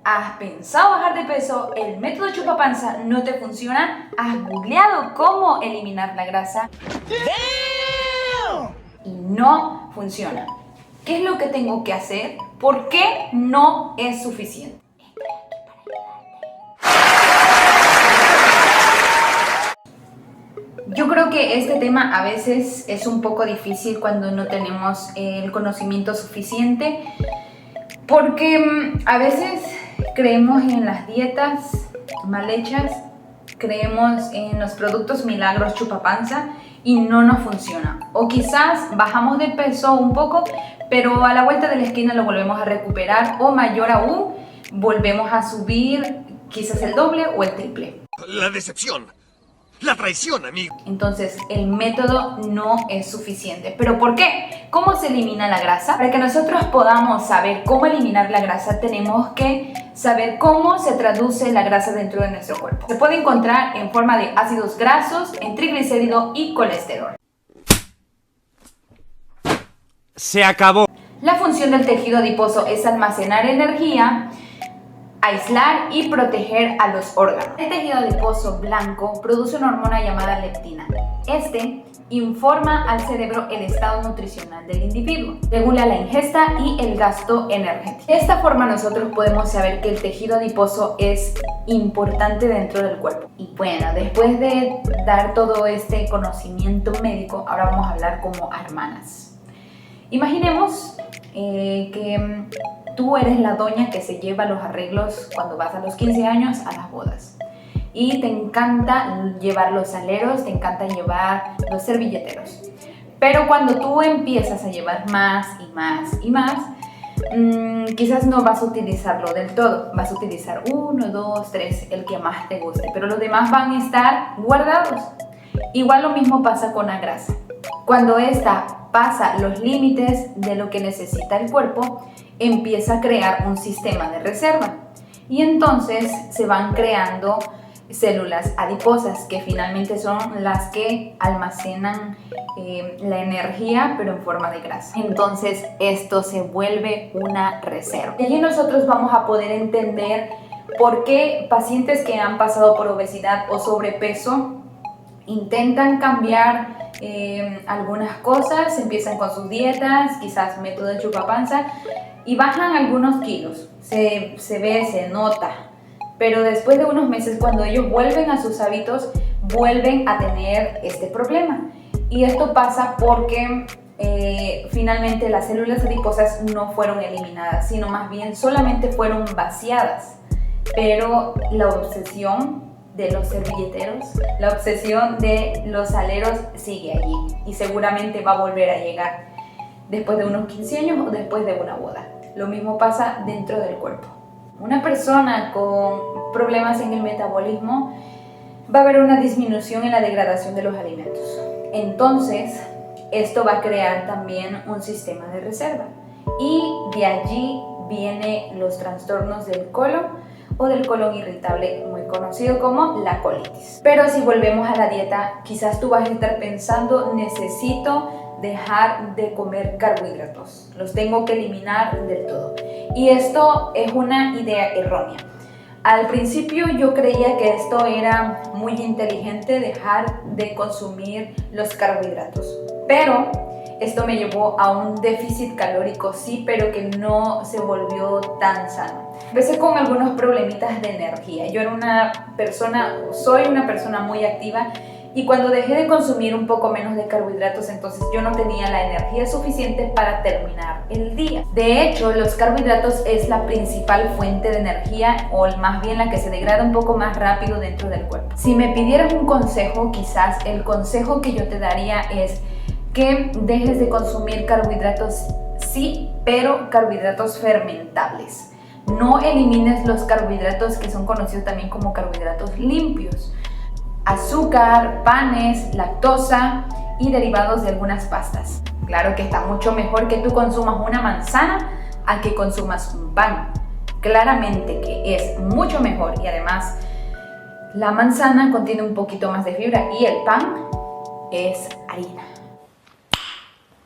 ¿Has pensado bajar de peso? ¿El método chupapanza no te funciona? ¿Has googleado cómo eliminar la grasa? Y no funciona. ¿Qué es lo que tengo que hacer? ¿Por qué no es suficiente? Yo creo que este tema a veces es un poco difícil cuando no tenemos el conocimiento suficiente, porque a veces creemos en las dietas mal hechas, creemos en los productos milagros chupapanza y no nos funciona. O quizás bajamos de peso un poco, pero a la vuelta de la esquina lo volvemos a recuperar, o mayor aún, volvemos a subir quizás el doble o el triple. La decepción. La traición, amigo. Entonces, el método no es suficiente. ¿Pero por qué? ¿Cómo se elimina la grasa? Para que nosotros podamos saber cómo eliminar la grasa, tenemos que saber cómo se traduce la grasa dentro de nuestro cuerpo. Se puede encontrar en forma de ácidos grasos, en triglicérido y colesterol. Se acabó. La función del tejido adiposo es almacenar energía, aislar y proteger a los órganos. El tejido adiposo blanco produce una hormona llamada leptina. Este informa al cerebro el estado nutricional del individuo, regula la ingesta y el gasto energético. De esta forma nosotros podemos saber que el tejido adiposo es importante dentro del cuerpo. Y bueno, después de dar todo este conocimiento médico, ahora vamos a hablar como hermanas. Imaginemos que tú eres la doña que se lleva los arreglos cuando vas a los 15 años a las bodas. Y te encanta llevar los aleros, te encanta llevar los servilleteros. Pero cuando tú empiezas a llevar más y más y más, quizás no vas a utilizarlo del todo. Vas a utilizar 1, 2, 3, el que más te guste. Pero los demás van a estar guardados. Igual lo mismo pasa con la grasa. Cuando esta pasa los límites de lo que necesita el cuerpo, empieza a crear un sistema de reserva y entonces se van creando células adiposas que finalmente son las que almacenan la energía pero en forma de grasa. Entonces esto se vuelve una reserva. Y allí nosotros vamos a poder entender por qué pacientes que han pasado por obesidad o sobrepeso intentan cambiar algunas cosas, empiezan con sus dietas, quizás método de chupapanza, y bajan algunos kilos, se ve, se nota, pero después de unos meses cuando ellos vuelven a sus hábitos, vuelven a tener este problema. Y esto pasa porque finalmente las células adiposas no fueron eliminadas, sino más bien solamente fueron vaciadas, pero la obsesión de los servilleteros, la obsesión de los aleros sigue allí y seguramente va a volver a llegar después de unos 15 años o después de una boda. Lo mismo pasa dentro del cuerpo. Una persona con problemas en el metabolismo va a haber una disminución en la degradación de los alimentos. Entonces, esto va a crear también un sistema de reserva y de allí vienen los trastornos del colon o del colon irritable, muy conocido como la colitis. Pero si volvemos a la dieta, quizás tú vas a estar pensando, necesito dejar de comer carbohidratos, los tengo que eliminar del todo. Y esto es una idea errónea. Al principio yo creía que esto era muy inteligente, dejar de consumir los carbohidratos, pero esto me llevó a un déficit calórico, sí, pero que no se volvió tan sano. Empecé con algunos problemitas de energía. Yo soy una persona muy activa y cuando dejé de consumir un poco menos de carbohidratos, entonces yo no tenía la energía suficiente para terminar el día. De hecho, los carbohidratos es la principal fuente de energía, o más bien la que se degrada un poco más rápido dentro del cuerpo. Si me pidieras un consejo, quizás el consejo que yo te daría es que dejes de consumir carbohidratos, sí, pero carbohidratos fermentables. No elimines los carbohidratos que son conocidos también como carbohidratos limpios. Azúcar, panes, lactosa y derivados de algunas pastas. Claro que está mucho mejor que tú consumas una manzana a que consumas un pan. Claramente que es mucho mejor y además la manzana contiene un poquito más de fibra y el pan es harina.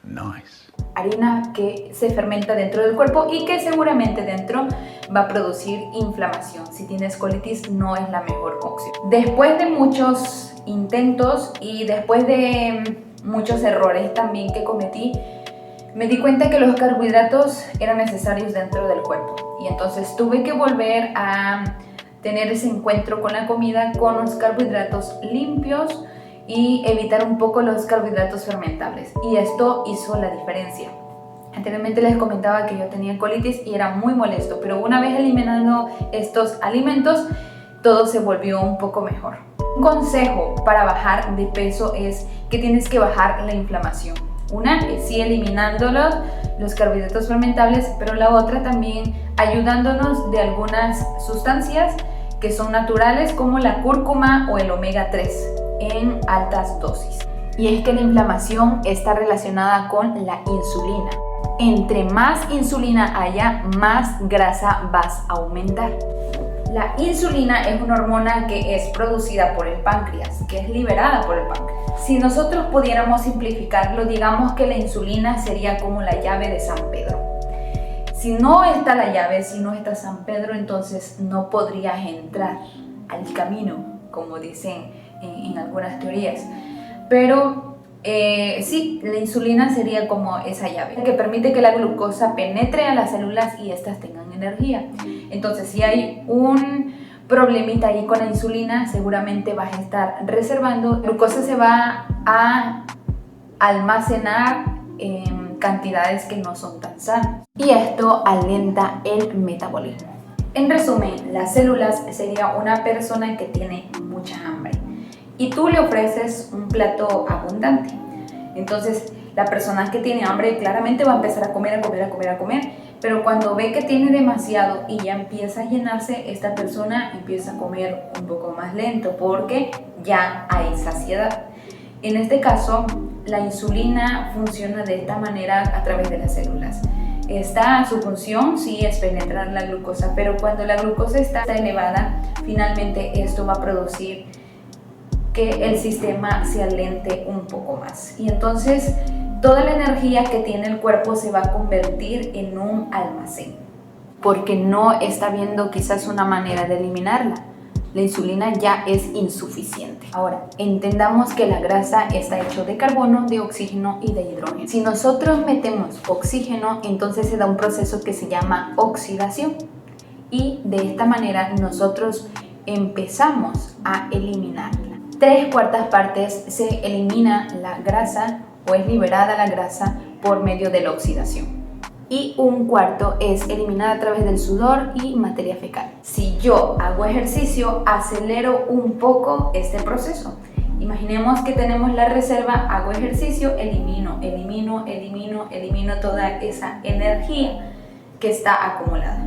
Nice. harina que se fermenta dentro del cuerpo y que seguramente dentro va a producir inflamación. Si tienes colitis no es la mejor opción. Después de muchos intentos y después de muchos errores también que cometí, me di cuenta que los carbohidratos eran necesarios dentro del cuerpo y entonces tuve que volver a tener ese encuentro con la comida, con los carbohidratos limpios y evitar un poco los carbohidratos fermentables, y esto hizo la diferencia. Anteriormente les comentaba que yo tenía colitis y era muy molesto, pero una vez eliminando estos alimentos todo se volvió un poco mejor. Un consejo para bajar de peso es que tienes que bajar la inflamación. Una es sí eliminando los carbohidratos fermentables, pero la otra también ayudándonos de algunas sustancias que son naturales como la cúrcuma o el omega 3 en altas dosis. Y es que la inflamación está relacionada con la insulina. Entre más insulina haya, más grasa vas a aumentar. La insulina es una hormona que es producida por el páncreas, que es liberada por el páncreas. Si nosotros pudiéramos simplificarlo, digamos que la insulina sería como la llave de San Pedro. Si no está la llave, si no está San Pedro, entonces no podrías entrar al camino, como dicen en algunas teorías. Pero sí, la insulina sería como esa llave que permite que la glucosa penetre a las células y estas tengan energía. Entonces, si hay un problemita ahí con la insulina, seguramente vas a estar reservando. La glucosa se va a almacenar en cantidades que no son tan sanas y esto alenta el metabolismo. En resumen, las células sería una persona que tiene mucha hambre y tú le ofreces un plato abundante. Entonces la persona que tiene hambre claramente va a empezar a comer, pero cuando ve que tiene demasiado y ya empieza a llenarse, esta persona empieza a comer un poco más lento porque ya hay saciedad. En este caso, la insulina funciona de esta manera a través de las células. Su función sí es penetrar la glucosa, pero cuando la glucosa está elevada, finalmente esto va a producir que el sistema se alente un poco más. Y entonces toda la energía que tiene el cuerpo se va a convertir en un almacén, porque no está viendo quizás una manera de eliminarla. La insulina ya es insuficiente. Ahora, entendamos que la grasa está hecha de carbono, de oxígeno y de hidrógeno. Si nosotros metemos oxígeno, entonces se da un proceso que se llama oxidación. Y de esta manera nosotros empezamos a eliminarla. 3/4 partes se elimina la grasa o es liberada la grasa por medio de la oxidación. Y 1/4 es eliminada a través del sudor y materia fecal. Si yo hago ejercicio, acelero un poco este proceso. Imaginemos que tenemos la reserva, hago ejercicio, elimino toda esa energía que está acumulada.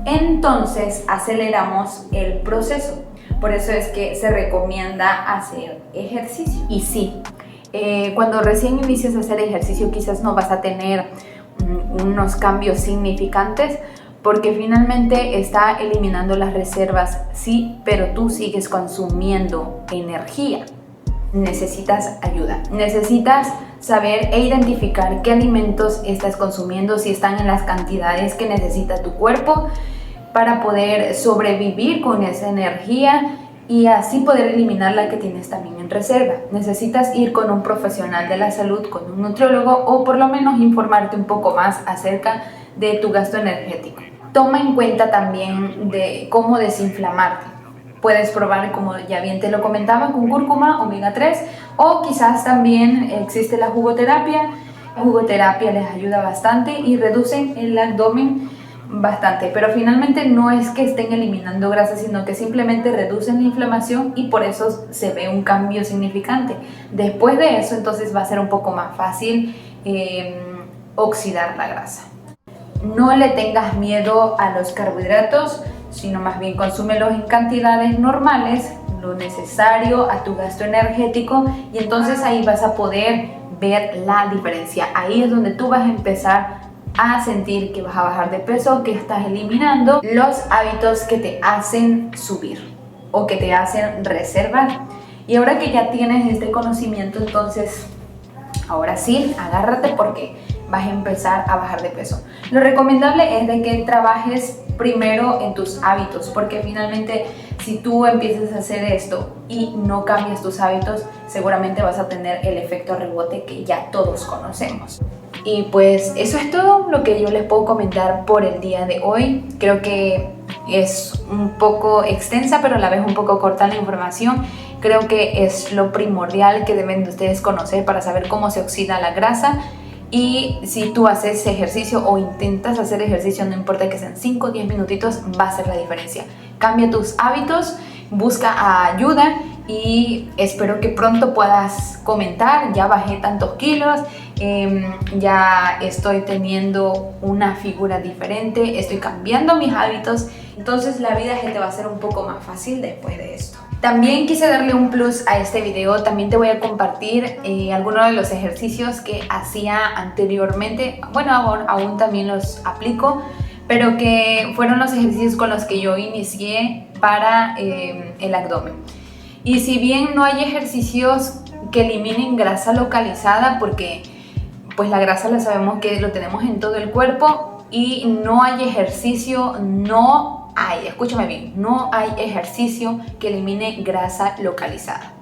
Entonces aceleramos el proceso. Por eso es que se recomienda hacer ejercicio. Y sí, cuando recién inicias a hacer ejercicio quizás no vas a tener unos cambios significantes porque finalmente está eliminando las reservas, sí, pero tú sigues consumiendo energía. Necesitas ayuda, necesitas saber e identificar qué alimentos estás consumiendo, si están en las cantidades que necesita tu cuerpo para poder sobrevivir con esa energía y así poder eliminar la que tienes también en reserva. Necesitas ir con un profesional de la salud, con un nutriólogo o por lo menos informarte un poco más acerca de tu gasto energético. Toma en cuenta también de cómo desinflamarte. Puedes probar, como ya bien te lo comentaba, con cúrcuma, omega 3 o quizás también existe la jugoterapia. La jugoterapia les ayuda bastante y reducen el abdomen bastante, pero finalmente no es que estén eliminando grasa, sino que simplemente reducen la inflamación y por eso se ve un cambio significante. Después de eso, entonces va a ser un poco más fácil oxidar la grasa. No le tengas miedo a los carbohidratos, sino más bien consúmelos en cantidades normales, lo necesario a tu gasto energético, y entonces ahí vas a poder ver la diferencia. Ahí es donde tú vas a empezar a sentir que vas a bajar de peso, que estás eliminando los hábitos que te hacen subir o que te hacen reservar. Y ahora que ya tienes este conocimiento, entonces ahora sí, agárrate porque vas a empezar a bajar de peso. Lo recomendable es de que trabajes primero en tus hábitos, porque finalmente si tú empiezas a hacer esto y no cambias tus hábitos, seguramente vas a tener el efecto rebote que ya todos conocemos. Y pues eso es todo lo que yo les puedo comentar por el día de hoy. Creo que es un poco extensa, pero a la vez un poco corta la información. Creo que es lo primordial que deben de ustedes conocer para saber cómo se oxida la grasa. Y si tú haces ejercicio o intentas hacer ejercicio, no importa que sean 5 o 10 minutitos, va a hacer la diferencia. Cambia tus hábitos, busca ayuda y espero que pronto puedas comentar. Ya bajé tantos kilos, ya estoy teniendo una figura diferente, estoy cambiando mis hábitos. Entonces la vida se te va a hacer un poco más fácil después de esto. También quise darle un plus a este video. También te voy a compartir algunos de los ejercicios que hacía anteriormente. Bueno, aún también los aplico, pero que fueron los ejercicios con los que yo inicié para el abdomen. Y si bien no hay ejercicios que eliminen grasa localizada, porque pues la grasa la sabemos que lo tenemos en todo el cuerpo, y no hay ejercicio, escúchame bien, no hay ejercicio que elimine grasa localizada.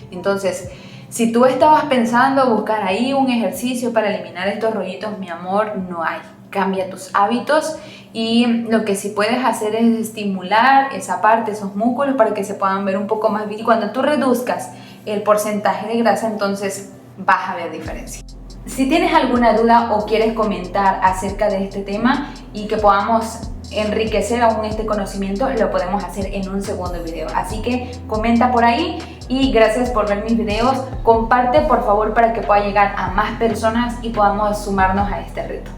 Entonces, si tú estabas pensando buscar ahí un ejercicio para eliminar estos rollitos, mi amor, no hay. Cambia tus hábitos y lo que sí puedes hacer es estimular esa parte, esos músculos, para que se puedan ver un poco más bien. Y cuando tú reduzcas el porcentaje de grasa, entonces vas a ver diferencia. Si tienes alguna duda o quieres comentar acerca de este tema y que podamos enriquecer aún este conocimiento, lo podemos hacer en un segundo video. Así que comenta por ahí y gracias por ver mis videos. Comparte por favor para que pueda llegar a más personas y podamos sumarnos a este reto.